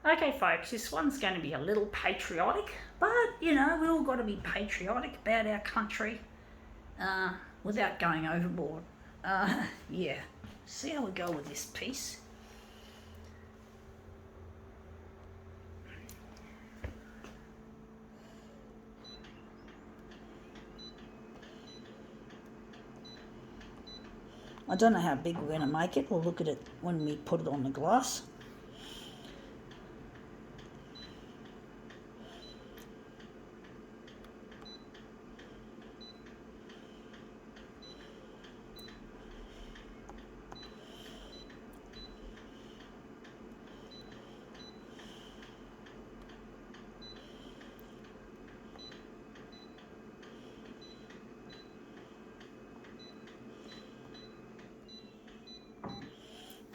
Okay, folks, this one's going to be a little patriotic, but you know, we all got to be patriotic about our country without going overboard. Yeah, see how we go with this piece. I don't know how big we're going to make it. We'll look at it when we put it on the glass.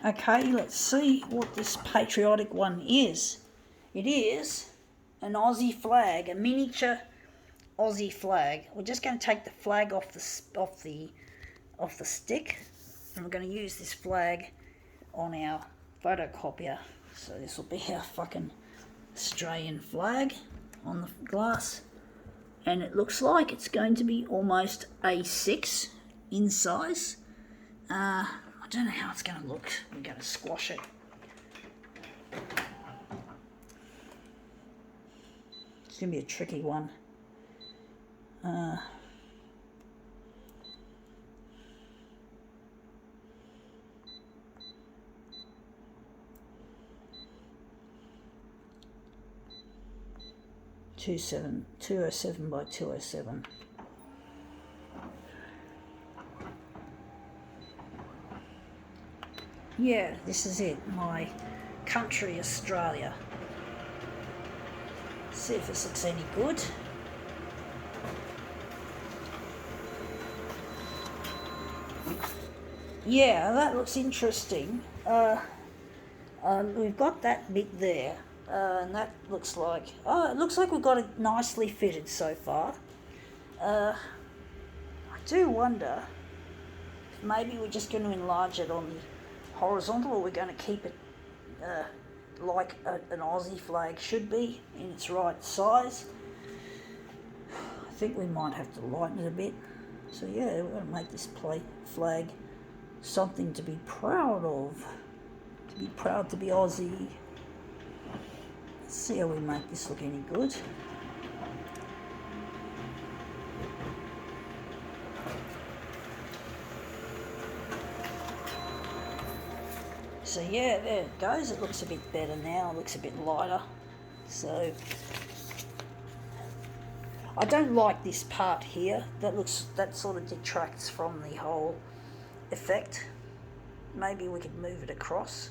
Okay, let's see what this patriotic one is. It is an Aussie flag, a miniature Aussie flag. We're just going to take the flag off the stick, and we're going to use this flag on our photocopier. So this will be our fucking Australian flag on the glass, and it looks like it's going to be almost A6 in size. I don't know how it's going to look. We're going to squash it. It's going to be a tricky one. Two 207 by 207. Yeah, this is it, my country, Australia. See if this looks any good. Yeah, that looks interesting. We've got that bit there, and that looks like, it looks like we've got it nicely fitted so far. I do wonder if maybe we're just going to enlarge it on the horizontal, or we're going to keep it like an Aussie flag should be, in its right size. I think we might have to lighten it a bit. So yeah, we're going to make this flag something to be proud of, to be proud to be Aussie. Let's see how we make this look any good. So yeah, there it goes. It looks a bit better now. It looks a bit lighter. So I don't like this part here. That sort of detracts from the whole effect. Maybe we could move it across.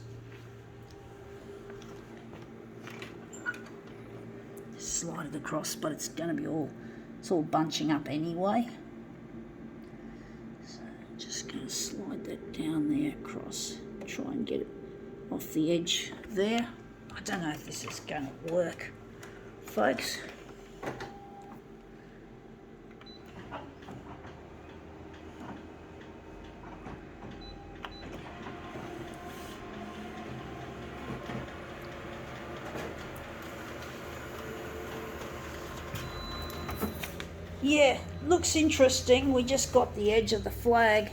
Slide it across, but it's going to be it's all bunching up anyway. So just going to slide that down there across. Try and get it off the edge there. I don't know if this is going to work, folks. Yeah, looks interesting. We just got the edge of the flag.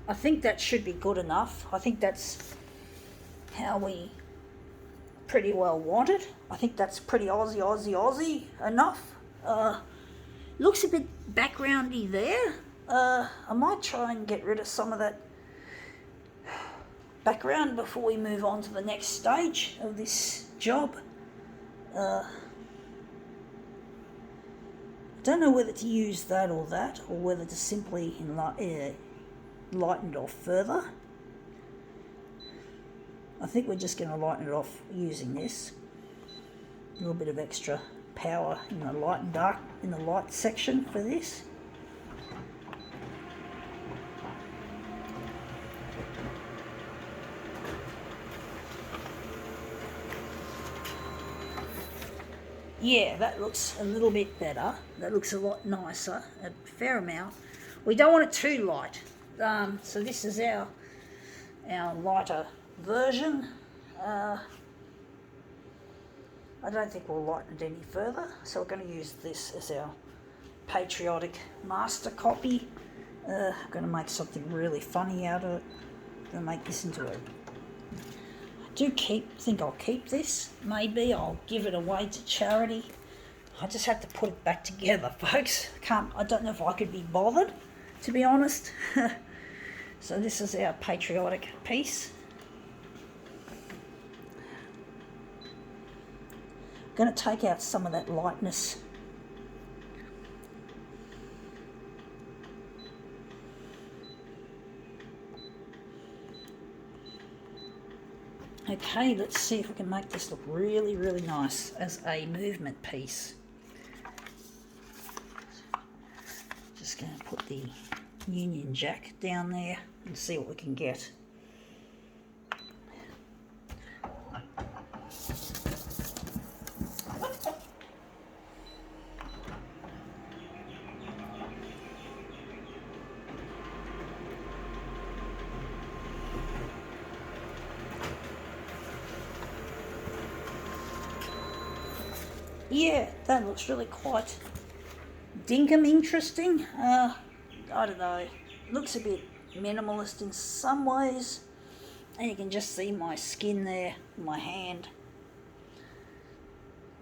I think that should be good enough. I think that's how we pretty well want it. I think that's pretty Aussie enough. Looks a bit backgroundy there. I might try and get rid of some of that background before we move on to the next stage of this job. I don't know whether to use that, or whether to simply lighten it off further. I think we're just going to lighten it off using this. A little bit of extra power in the light and dark, in the light section for this. Yeah, that looks a little bit better. That looks a lot nicer, a fair amount. We don't want it too light. So this is our lighter version. I don't think we'll lighten it any further, so we're going to use this as our patriotic master copy. I'm going to make something really funny out of it. I'm going to make this into a... think I'll keep this. Maybe I'll give it away to charity. I just have to put it back together, folks. I don't know if I could be bothered, to be honest. So this is our patriotic piece. I'm going to take out some of that lightness. Okay, let's see if we can make this look really, really nice as a movement piece. Just going to put the Union Jack down there and see what we can get. Yeah, that looks really quite dinkum interesting. I don't know, looks a bit minimalist in some ways, and you can just see my skin there, my hand.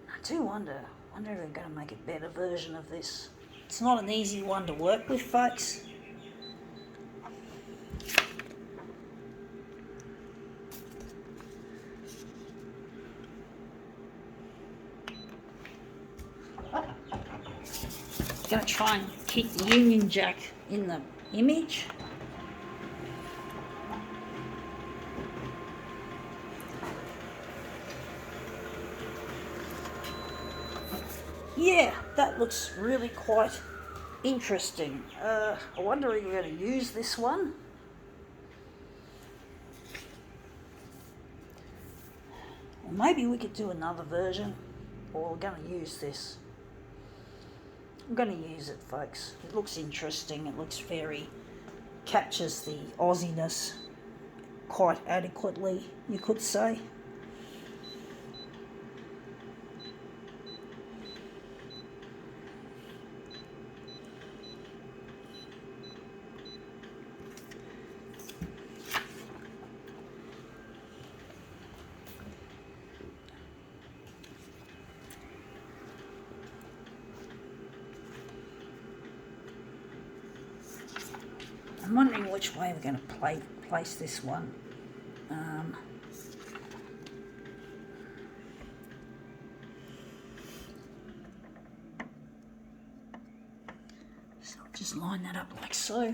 I do wonder if they're going to make a better version of this. It's not an easy one to work with, folks. Going to try and keep the Union Jack in the image. Yeah, that looks really quite interesting. I wonder if we're going to use this one. Or maybe we could do another version, or we're going to use this. I'm going to use it, folks. It looks interesting. It looks captures the Aussiness quite adequately, you could say. I'm wondering which way we're going to place this one. So I'll just line that up like so.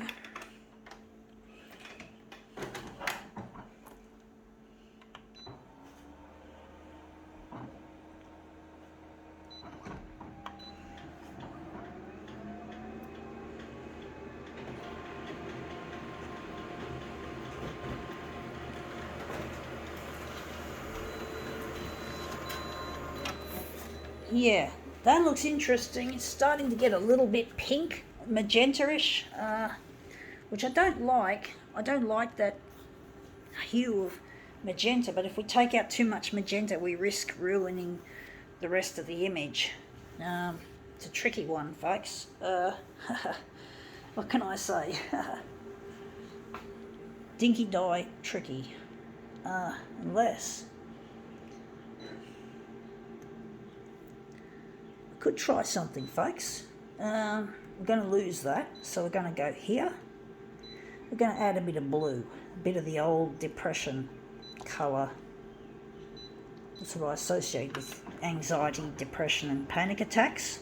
Yeah, that looks interesting. It's starting to get a little bit pink, magenta-ish, which I don't like. I don't like that hue of magenta, but if we take out too much magenta, we risk ruining the rest of the image. It's a tricky one, folks. What can I say? Dinky dye, tricky. Unless... could try something, folks. We're going to lose that, so we're going to go here. We're going to add a bit of blue, a bit of the old depression colour. That's what I associate with anxiety, depression and panic attacks,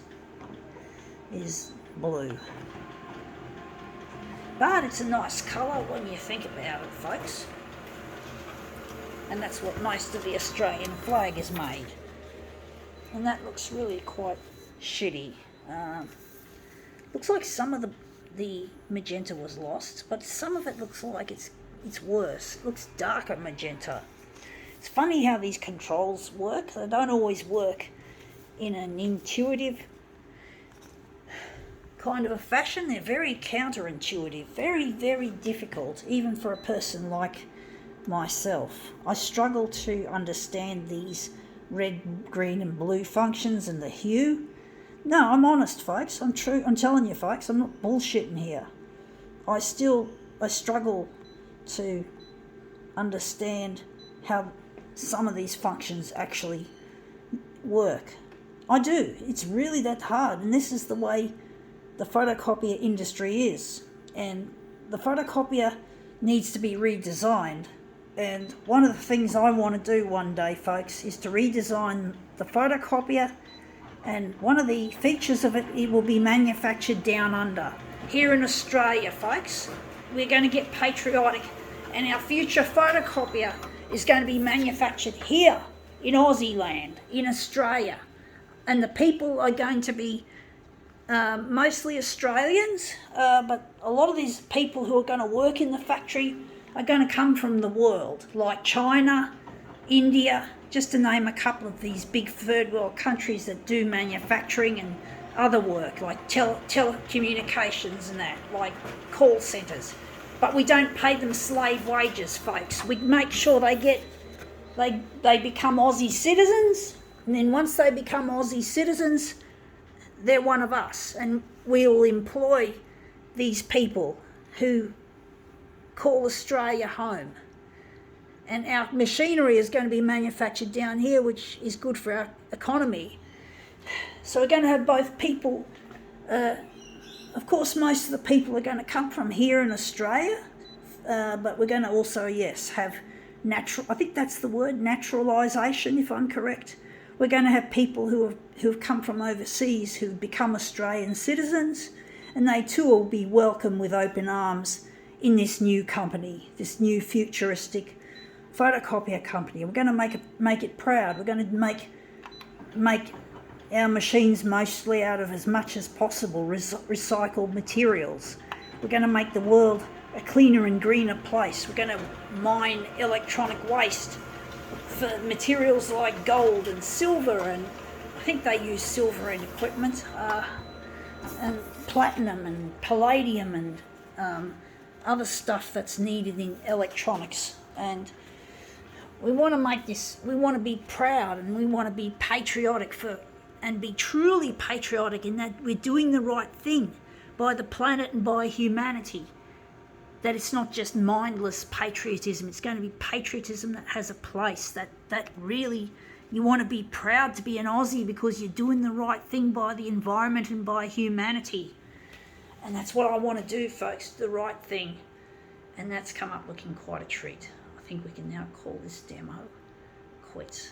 is blue. But it's a nice colour when you think about it, folks. And that's what most of the Australian flag is made. And that looks really quite shitty. Looks like some of the magenta was lost, but some of it looks like it's worse. It looks darker magenta. It's funny how these controls work. They don't always work in an intuitive kind of a fashion. They're very counterintuitive, very, very difficult, even for a person like myself. I struggle to understand these red, green and blue functions and the hue. No, I'm honest, folks. I'm telling you, folks, I'm not bullshitting here. I struggle to understand how some of these functions actually work. I do. It's really that hard, and this is the way the photocopier industry is. And the photocopier needs to be redesigned. And one of the things I want to do one day, folks, is to redesign the photocopier, and one of the features of it, it will be manufactured down under. Here in Australia, folks, we're going to get patriotic, and our future photocopier is going to be manufactured here in Aussie land, in Australia. And the people are going to be mostly Australians, but a lot of these people who are going to work in the factory are going to come from the world, like China, India, just to name a couple of these big third world countries that do manufacturing and other work, like telecommunications and that, like call centres. But we don't pay them slave wages, folks. We make sure they become Aussie citizens, and then once they become Aussie citizens, they're one of us, and we will employ these people who call Australia home. And our machinery is going to be manufactured down here, which is good for our economy. So we're going to have both people. Of course, most of the people are going to come from here in Australia, but we're going to also, yes, have I think that's the word, naturalisation, if I'm correct. We're going to have people who have come from overseas who become Australian citizens, and they too will be welcomed with open arms in this new company, this new futuristic photocopier company. We're going to make it proud. We're going to make our machines mostly out of as much as possible recycled materials. We're going to make the world a cleaner and greener place. We're going to mine electronic waste for materials like gold and silver, and I think they use silver in equipment, and platinum and palladium and other stuff that's needed in electronics. And we want to be proud, and we want to be patriotic and be truly patriotic in that we're doing the right thing by the planet and by humanity. That it's not just mindless patriotism, it's going to be patriotism that has a place, that really you want to be proud to be an Aussie because you're doing the right thing by the environment and by humanity. And that's what I want to do, folks, the right thing. And that's come up looking quite a treat. I think we can now call this demo quits.